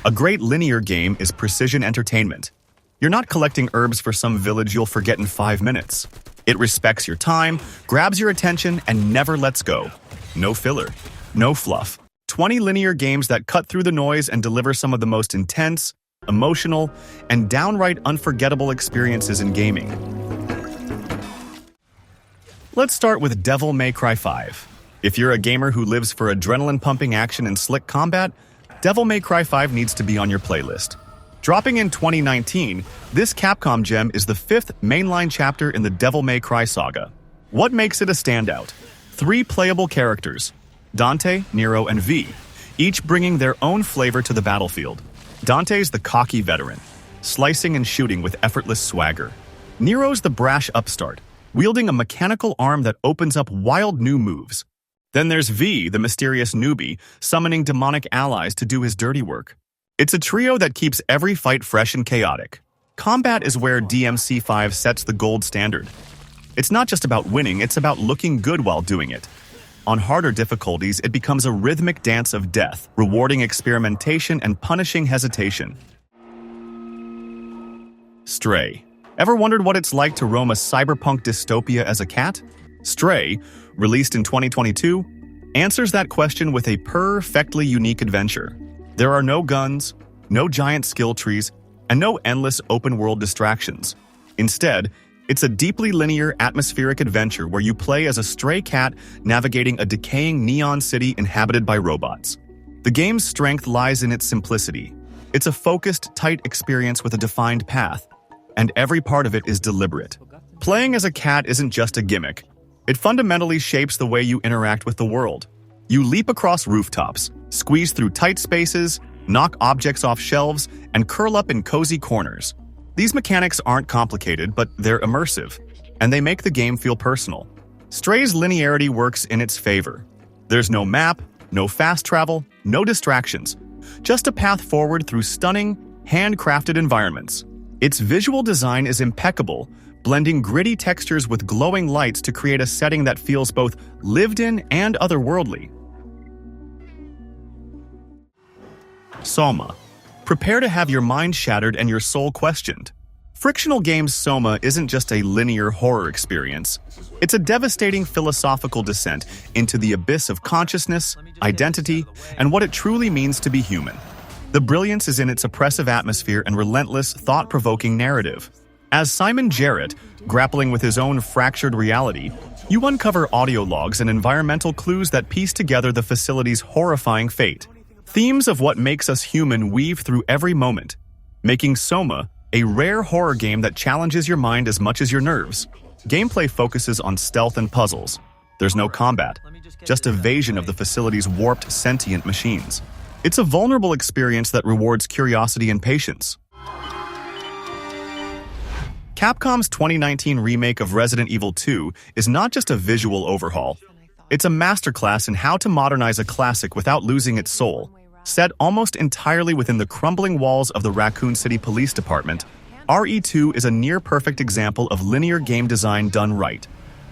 A great linear game is precision entertainment. You're not collecting herbs for some village you'll forget in 5 minutes. It respects your time, grabs your attention, and never lets go. No filler, no fluff. 20 linear games that cut through the noise and deliver some of the most intense, emotional, and downright unforgettable experiences in gaming. Let's start with Devil May Cry 5. If you're a gamer who lives for adrenaline-pumping action and slick combat, Devil May Cry 5 needs to be on your playlist. Dropping in 2019, this Capcom gem is the 5th mainline chapter in the Devil May Cry saga. What makes it a standout? 3 playable characters, Dante, Nero, and V, each bringing their own flavor to the battlefield. Dante's the cocky veteran, slicing and shooting with effortless swagger. Nero's the brash upstart, wielding a mechanical arm that opens up wild new moves. Then there's V, the mysterious newbie, summoning demonic allies to do his dirty work. It's a trio that keeps every fight fresh and chaotic. Combat is where DMC5 sets the gold standard. It's not just about winning, it's about looking good while doing it. On harder difficulties, it becomes a rhythmic dance of death, rewarding experimentation and punishing hesitation. Stray. Ever wondered what it's like to roam a cyberpunk dystopia as a cat? Stray, released in 2022, answers that question with a perfectly unique adventure. There are no guns, no giant skill trees, and no endless open-world distractions. Instead, it's a deeply linear, atmospheric adventure where you play as a stray cat navigating a decaying neon city inhabited by robots. The game's strength lies in its simplicity. It's a focused, tight experience with a defined path, and every part of it is deliberate. Playing as a cat isn't just a gimmick. It fundamentally shapes the way you interact with the world. You leap across rooftops, squeeze through tight spaces, knock objects off shelves, and curl up in cozy corners. These mechanics aren't complicated, but they're immersive, and they make the game feel personal. Stray's linearity works in its favor. There's no map, no fast travel, no distractions, just a path forward through stunning, handcrafted environments. Its visual design is impeccable, blending gritty textures with glowing lights to create a setting that feels both lived in and otherworldly. SOMA. Prepare to have your mind shattered and your soul questioned. Frictional games SOMA isn't just a linear horror experience. It's a devastating philosophical descent into the abyss of consciousness, identity, and what it truly means to be human. The brilliance is in its oppressive atmosphere and relentless, thought-provoking narrative. As Simon Jarrett, grappling with his own fractured reality, you uncover audio logs and environmental clues that piece together the facility's horrifying fate. Themes of what makes us human weave through every moment, making SOMA a rare horror game that challenges your mind as much as your nerves. Gameplay focuses on stealth and puzzles. There's no combat, just evasion of the facility's warped, sentient machines. It's a vulnerable experience that rewards curiosity and patience. Capcom's 2019 remake of Resident Evil 2 is not just a visual overhaul. It's a masterclass in how to modernize a classic without losing its soul. Set almost entirely within the crumbling walls of the Raccoon City Police Department, RE2 is a near-perfect example of linear game design done right.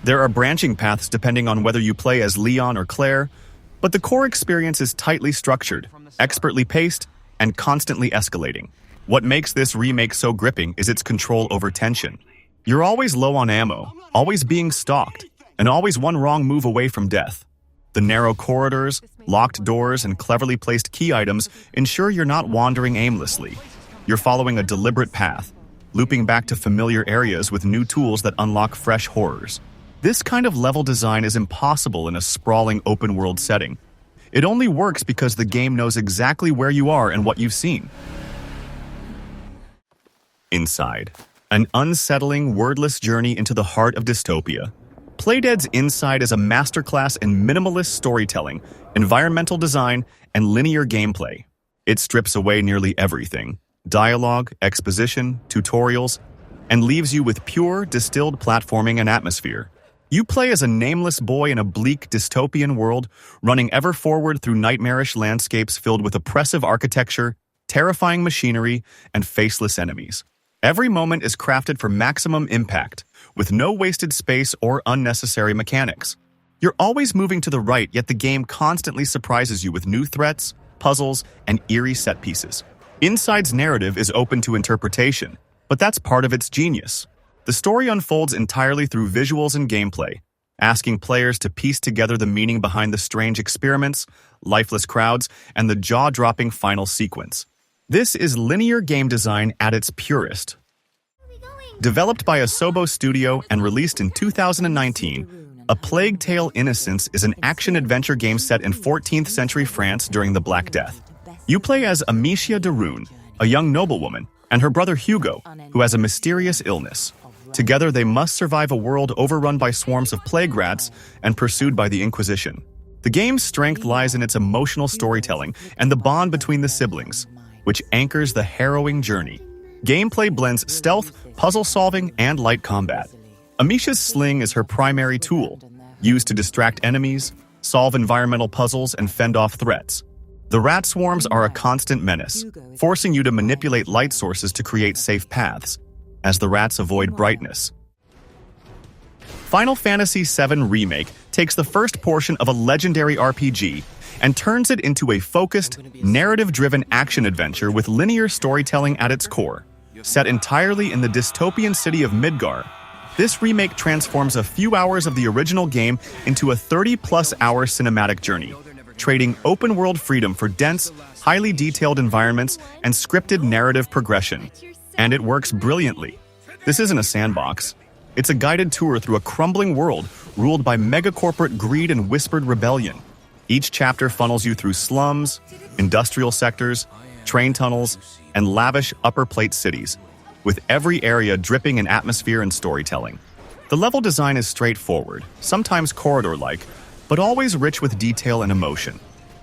There are branching paths depending on whether you play as Leon or Claire, but the core experience is tightly structured, expertly paced, and constantly escalating. What makes this remake so gripping is its control over tension. You're always low on ammo, always being stalked, and always one wrong move away from death. The narrow corridors, locked doors, and cleverly placed key items ensure you're not wandering aimlessly. You're following a deliberate path, looping back to familiar areas with new tools that unlock fresh horrors. This kind of level design is impossible in a sprawling open-world setting. It only works because the game knows exactly where you are and what you've seen. Inside. An unsettling, wordless journey into the heart of dystopia. Playdead's Inside is a masterclass in minimalist storytelling, environmental design, and linear gameplay. It strips away nearly everything: dialogue, exposition, tutorials, and leaves you with pure, distilled platforming and atmosphere. You play as a nameless boy in a bleak, dystopian world, running ever forward through nightmarish landscapes filled with oppressive architecture, terrifying machinery, and faceless enemies. Every moment is crafted for maximum impact, with no wasted space or unnecessary mechanics. You're always moving to the right, yet the game constantly surprises you with new threats, puzzles, and eerie set pieces. Inside's narrative is open to interpretation, but that's part of its genius. The story unfolds entirely through visuals and gameplay, asking players to piece together the meaning behind the strange experiments, lifeless crowds, and the jaw-dropping final sequence. This is linear game design at its purest. Developed by a SOMA studio and released in 2019, A Plague Tale: Innocence is an action-adventure game set in 14th century France during the Black Death. You play as Amicia de Rune, a young noblewoman, and her brother Hugo, who has a mysterious illness. Together, they must survive a world overrun by swarms of plague rats and pursued by the Inquisition. The game's strength lies in its emotional storytelling and the bond between the siblings, which anchors the harrowing journey. Gameplay blends stealth, puzzle-solving, and light combat. Amicia's sling is her primary tool, used to distract enemies, solve environmental puzzles, and fend off threats. The rat swarms are a constant menace, forcing you to manipulate light sources to create safe paths, as the rats avoid brightness. Final Fantasy VII Remake takes the first portion of a legendary RPG and turns it into a focused, narrative-driven action-adventure with linear storytelling at its core. Set entirely in the dystopian city of Midgar, this remake transforms a few hours of the original game into a 30-plus-hour cinematic journey, trading open-world freedom for dense, highly detailed environments and scripted narrative progression. And it works brilliantly. This isn't a sandbox. It's a guided tour through a crumbling world ruled by megacorporate greed and whispered rebellion. Each chapter funnels you through slums, industrial sectors, train tunnels, and lavish upper-plate cities, with every area dripping in atmosphere and storytelling. The level design is straightforward, sometimes corridor-like, but always rich with detail and emotion.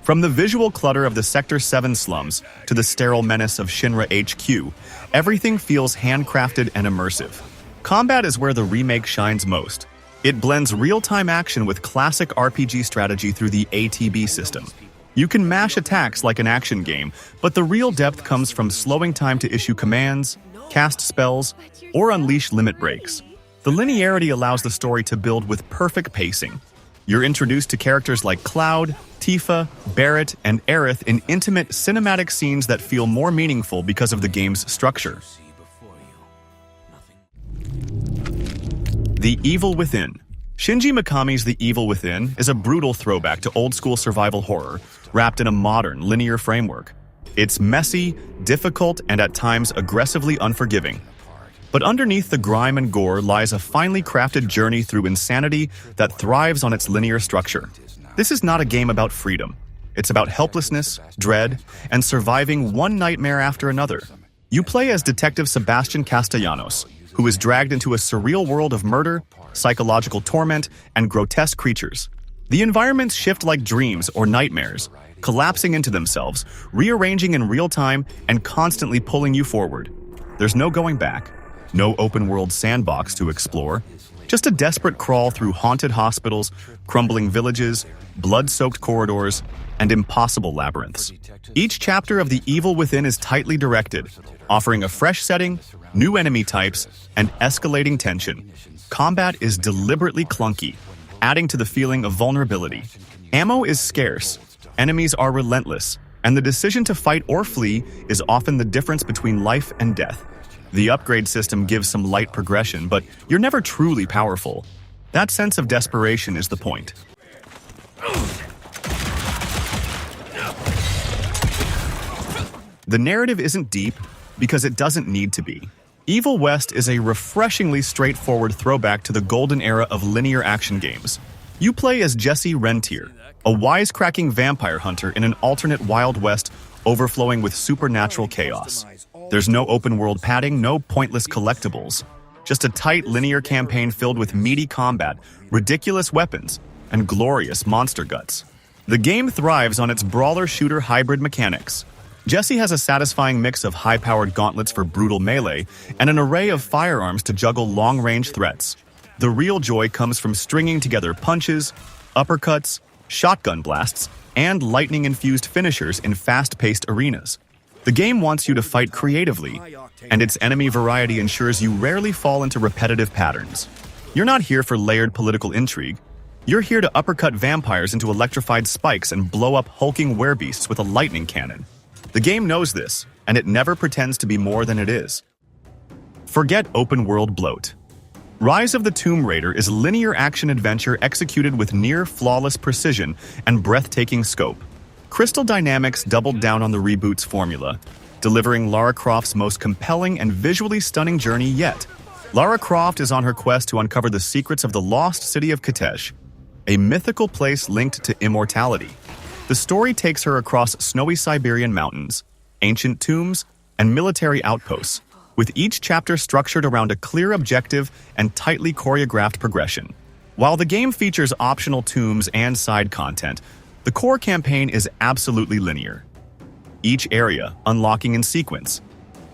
From the visual clutter of the Sector 7 slums to the sterile menace of Shinra HQ, everything feels handcrafted and immersive. Combat is where the remake shines most. It blends real-time action with classic RPG strategy through the ATB system. You can mash attacks like an action game, but the real depth comes from slowing time to issue commands, cast spells, or unleash limit breaks. The linearity allows the story to build with perfect pacing. You're introduced to characters like Cloud, Tifa, Barrett, and Aerith in intimate cinematic scenes that feel more meaningful because of the game's structure. The Evil Within. Shinji Mikami's The Evil Within is a brutal throwback to old-school survival horror, wrapped in a modern, linear framework. It's messy, difficult, and at times aggressively unforgiving. But underneath the grime and gore lies a finely crafted journey through insanity that thrives on its linear structure. This is not a game about freedom. It's about helplessness, dread, and surviving one nightmare after another. You play as Detective Sebastian Castellanos, who is dragged into a surreal world of murder, psychological torment, and grotesque creatures. The environments shift like dreams or nightmares, collapsing into themselves, rearranging in real time, and constantly pulling you forward. There's no going back, no open-world sandbox to explore, just a desperate crawl through haunted hospitals, crumbling villages, blood-soaked corridors, and impossible labyrinths. Each chapter of The Evil Within is tightly directed, offering a fresh setting, new enemy types, and escalating tension. Combat is deliberately clunky, adding to the feeling of vulnerability. Ammo is scarce, enemies are relentless, and the decision to fight or flee is often the difference between life and death. The upgrade system gives some light progression, but you're never truly powerful. That sense of desperation is the point. The narrative isn't deep because it doesn't need to be. Evil West is a refreshingly straightforward throwback to the golden era of linear action games. You play as Jesse Rentier, a wisecracking vampire hunter in an alternate Wild West overflowing with supernatural chaos. There's no open-world padding, no pointless collectibles. Just a tight, linear campaign filled with meaty combat, ridiculous weapons, and glorious monster guts. The game thrives on its brawler-shooter hybrid mechanics. Jesse has a satisfying mix of high-powered gauntlets for brutal melee and an array of firearms to juggle long-range threats. The real joy comes from stringing together punches, uppercuts, shotgun blasts, and lightning-infused finishers in fast-paced arenas. The game wants you to fight creatively, and its enemy variety ensures you rarely fall into repetitive patterns. You're not here for layered political intrigue. You're here to uppercut vampires into electrified spikes and blow up hulking werebeasts with a lightning cannon. The game knows this, and it never pretends to be more than it is. Forget open-world bloat. Rise of the Tomb Raider is linear action-adventure executed with near-flawless precision and breathtaking scope. Crystal Dynamics doubled down on the reboot's formula, delivering Lara Croft's most compelling and visually stunning journey yet. Lara Croft is on her quest to uncover the secrets of the lost city of Kitezh, a mythical place linked to immortality. The story takes her across snowy Siberian mountains, ancient tombs, and military outposts, with each chapter structured around a clear objective and tightly choreographed progression. While the game features optional tombs and side content, the core campaign is absolutely linear. Each area unlocking in sequence,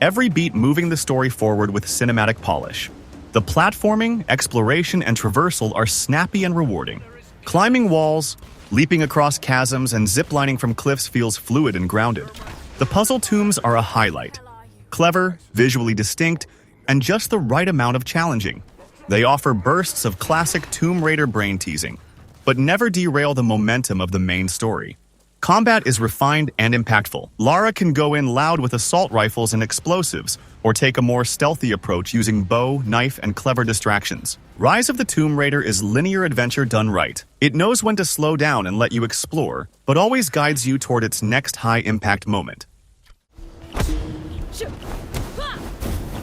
every beat moving the story forward with cinematic polish. The platforming, exploration, and traversal are snappy and rewarding. Climbing walls, leaping across chasms, and ziplining from cliffs feels fluid and grounded. The puzzle tombs are a highlight. Clever, visually distinct, and just the right amount of challenging. They offer bursts of classic Tomb Raider brain-teasing, but never derail the momentum of the main story. Combat is refined and impactful. Lara can go in loud with assault rifles and explosives, or take a more stealthy approach using bow, knife, and clever distractions. Rise of the Tomb Raider is linear adventure done right. It knows when to slow down and let you explore, but always guides you toward its next high-impact moment.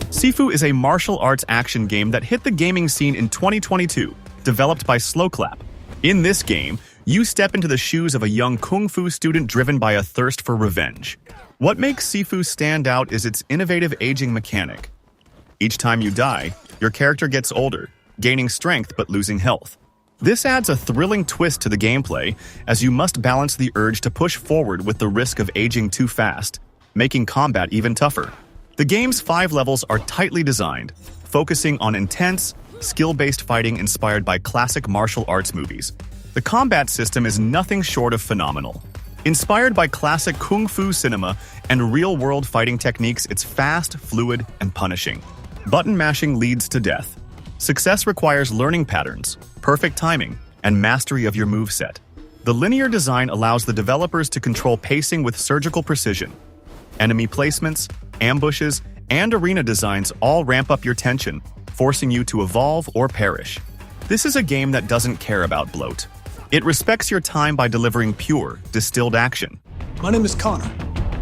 Sifu is a martial arts action game that hit the gaming scene in 2022, developed by Slowclap. In this game, you step into the shoes of a young kung fu student driven by a thirst for revenge. What makes Sifu stand out is its innovative aging mechanic. Each time you die, your character gets older, gaining strength but losing health. This adds a thrilling twist to the gameplay, as you must balance the urge to push forward with the risk of aging too fast, making combat even tougher. The game's 5 levels are tightly designed, focusing on intense, skill-based fighting inspired by classic martial arts movies. The combat system is nothing short of phenomenal. Inspired by classic kung fu cinema and real-world fighting techniques, it's fast, fluid, and punishing. Button mashing leads to death. Success requires learning patterns, perfect timing, and mastery of your moveset. The linear design allows the developers to control pacing with surgical precision. Enemy placements, ambushes, and arena designs all ramp up your tension, forcing you to evolve or perish. This is a game that doesn't care about bloat. It respects your time by delivering pure, distilled action. My name is Connor.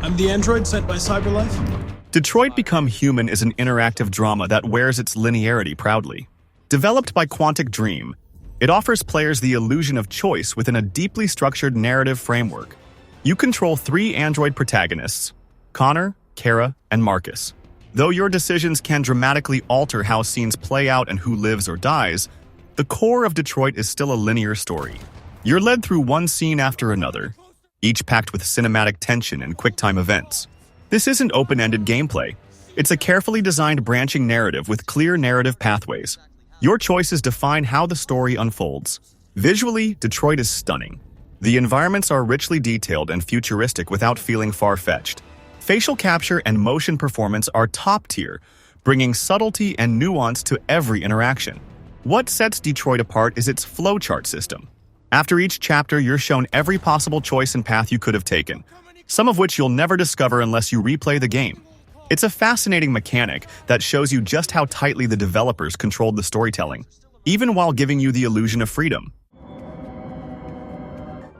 I'm the android sent by CyberLife. Detroit Become Human is an interactive drama that wears its linearity proudly. Developed by Quantic Dream, it offers players the illusion of choice within a deeply structured narrative framework. You control 3 android protagonists, Connor, Kara, and Marcus. Though your decisions can dramatically alter how scenes play out and who lives or dies, the core of Detroit is still a linear story. You're led through one scene after another, each packed with cinematic tension and quick-time events. This isn't open-ended gameplay. It's a carefully designed branching narrative with clear narrative pathways. Your choices define how the story unfolds. Visually, Detroit is stunning. The environments are richly detailed and futuristic without feeling far-fetched. Facial capture and motion performance are top-tier, bringing subtlety and nuance to every interaction. What sets Detroit apart is its flowchart system. After each chapter, you're shown every possible choice and path you could have taken, some of which you'll never discover unless you replay the game. It's a fascinating mechanic that shows you just how tightly the developers controlled the storytelling, even while giving you the illusion of freedom.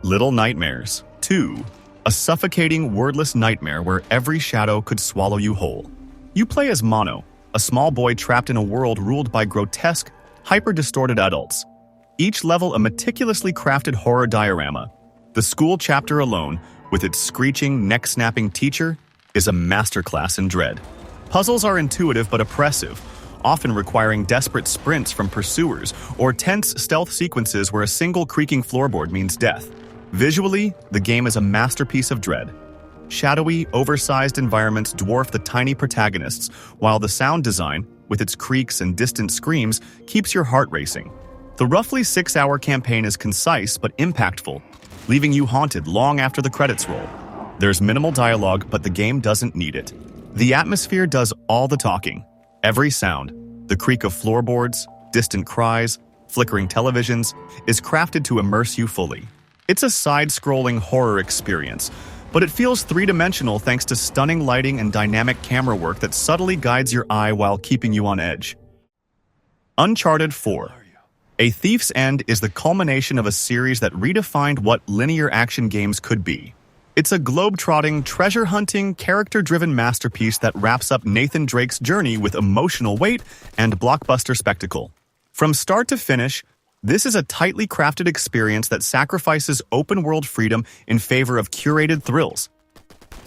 Little Nightmares 2. A suffocating, wordless nightmare where every shadow could swallow you whole. You play as Mono, a small boy trapped in a world ruled by grotesque, hyper-distorted adults. Each level a meticulously crafted horror diorama. The school chapter alone, with its screeching, neck-snapping teacher, is a masterclass in dread. Puzzles are intuitive but oppressive, often requiring desperate sprints from pursuers or tense stealth sequences where a single creaking floorboard means death. Visually, the game is a masterpiece of dread. Shadowy, oversized environments dwarf the tiny protagonists, while the sound design, with its creaks and distant screams, keeps your heart racing. The roughly 6-hour campaign is concise but impactful, leaving you haunted long after the credits roll. There's minimal dialogue, but the game doesn't need it. The atmosphere does all the talking. Every sound, the creak of floorboards, distant cries, flickering televisions, is crafted to immerse you fully. It's a side-scrolling horror experience, but it feels three-dimensional thanks to stunning lighting and dynamic camera work that subtly guides your eye while keeping you on edge. Uncharted 4. A Thief's End is the culmination of a series that redefined what linear action games could be. It's a globe-trotting, treasure-hunting, character-driven masterpiece that wraps up Nathan Drake's journey with emotional weight and blockbuster spectacle. From start to finish, this is a tightly crafted experience that sacrifices open-world freedom in favor of curated thrills.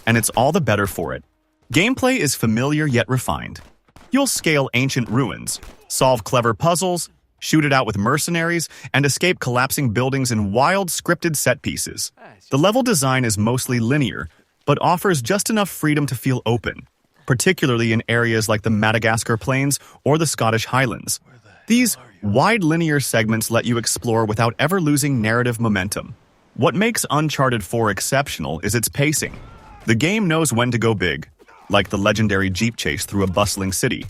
And it's all the better for it. Gameplay is familiar yet refined. You'll scale ancient ruins, solve clever puzzles, shoot it out with mercenaries, and escape collapsing buildings in wild, scripted set pieces. The level design is mostly linear, but offers just enough freedom to feel open, particularly in areas like the Madagascar Plains or the Scottish Highlands. These wide linear segments let you explore without ever losing narrative momentum. What makes Uncharted 4 exceptional is its pacing. The game knows when to go big, like the legendary Jeep chase through a bustling city,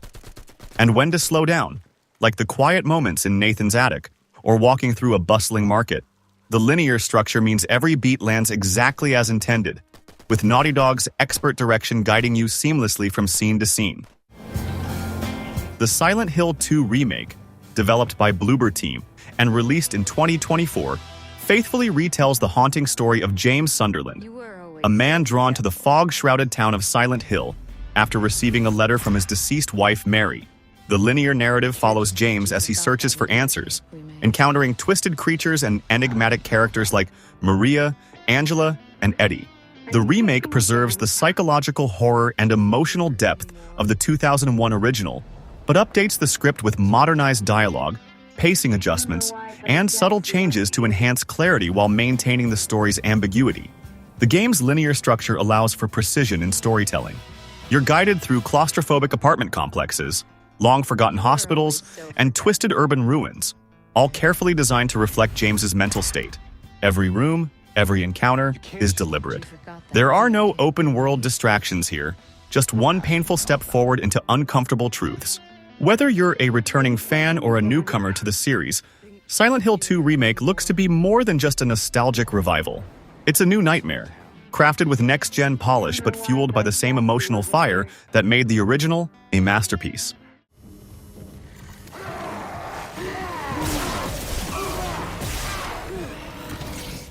and when to slow down, like the quiet moments in Nathan's attic or walking through a bustling market. The linear structure means every beat lands exactly as intended, with Naughty Dog's expert direction guiding you seamlessly from scene to scene. The Silent Hill 2 remake, developed by Bloober Team and released in 2024, faithfully retells the haunting story of James Sunderland, a man drawn to the fog-shrouded town of Silent Hill after receiving a letter from his deceased wife, Mary. The linear narrative follows James as he searches for answers, encountering twisted creatures and enigmatic characters like Maria, Angela, and Eddie. The remake preserves the psychological horror and emotional depth of the 2001 original, but updates the script with modernized dialogue, pacing adjustments, and subtle changes to enhance clarity while maintaining the story's ambiguity. The game's linear structure allows for precision in storytelling. You're guided through claustrophobic apartment complexes, long-forgotten hospitals, and twisted urban ruins, all carefully designed to reflect James's mental state. Every room, every encounter is deliberate. There are no open-world distractions here, just one painful step forward into uncomfortable truths. Whether you're a returning fan or a newcomer to the series, Silent Hill 2 Remake looks to be more than just a nostalgic revival. It's a new nightmare, crafted with next-gen polish but fueled by the same emotional fire that made the original a masterpiece.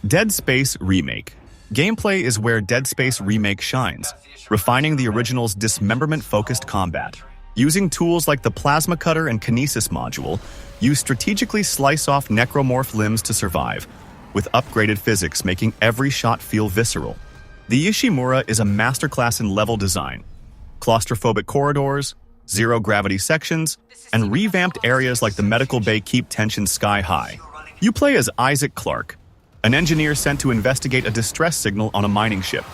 Dead Space Remake. Gameplay is where Dead Space Remake shines, refining the original's dismemberment-focused combat. Using tools like the plasma cutter and kinesis module, you strategically slice off necromorph limbs to survive, with upgraded physics making every shot feel visceral. The Ishimura is a masterclass in level design. Claustrophobic corridors, zero-gravity sections, and revamped areas like the medical bay keep tension sky high. You play as Isaac Clarke, an engineer sent to investigate a distress signal on a mining ship.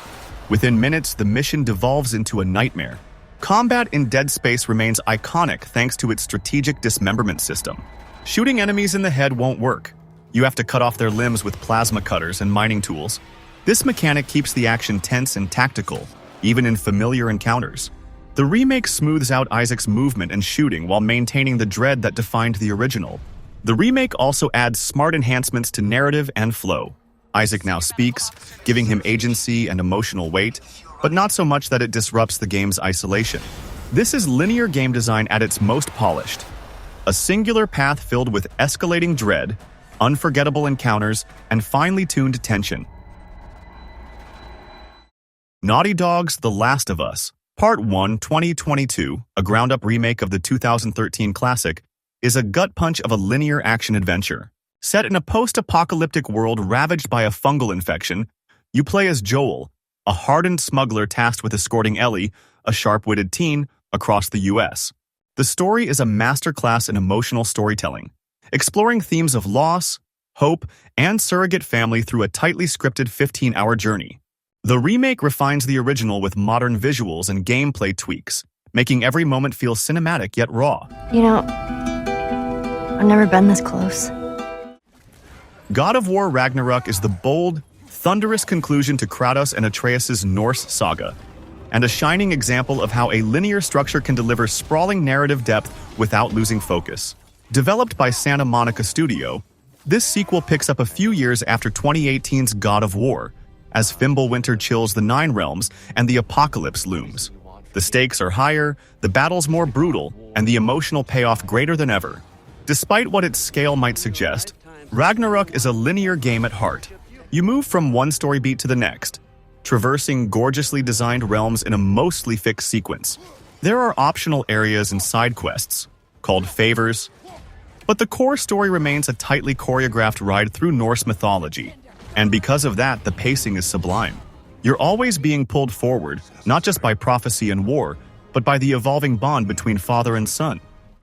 Within minutes, the mission devolves into a nightmare. Combat in Dead Space remains iconic thanks to its strategic dismemberment system. Shooting enemies in the head won't work. You have to cut off their limbs with plasma cutters and mining tools. This mechanic keeps the action tense and tactical, even in familiar encounters. The remake smooths out Isaac's movement and shooting while maintaining the dread that defined the original. The remake also adds smart enhancements to narrative and flow. Isaac now speaks, giving him agency and emotional weight, but not so much that it disrupts the game's isolation. This is linear game design at its most polished. A singular path filled with escalating dread, unforgettable encounters, and finely tuned tension. Naughty Dog's The Last of Us, Part 1 2022, a ground-up remake of the 2013 classic, is a gut punch of a linear action adventure. Set in a post-apocalyptic world ravaged by a fungal infection, you play as Joel, a hardened smuggler tasked with escorting Ellie, a sharp-witted teen, across the U.S. The story is a masterclass in emotional storytelling, exploring themes of loss, hope, and surrogate family through a tightly scripted 15-hour journey. The remake refines the original with modern visuals and gameplay tweaks, making every moment feel cinematic yet raw. You know, I've never been this close. God of War Ragnarok is the bold, thunderous conclusion to Kratos and Atreus' Norse saga, and a shining example of how a linear structure can deliver sprawling narrative depth without losing focus. Developed by Santa Monica Studio, this sequel picks up a few years after 2018's God of War, as Fimbulwinter chills the Nine Realms and the apocalypse looms. The stakes are higher, the battles more brutal, and the emotional payoff greater than ever. Despite what its scale might suggest, Ragnarok is a linear game at heart. You move from one story beat to the next, traversing gorgeously designed realms in a mostly fixed sequence. There are optional areas and side quests, called favors, but the core story remains a tightly choreographed ride through Norse mythology, and because of that, the pacing is sublime. You're always being pulled forward, not just by prophecy and war, but by the evolving bond between father and son.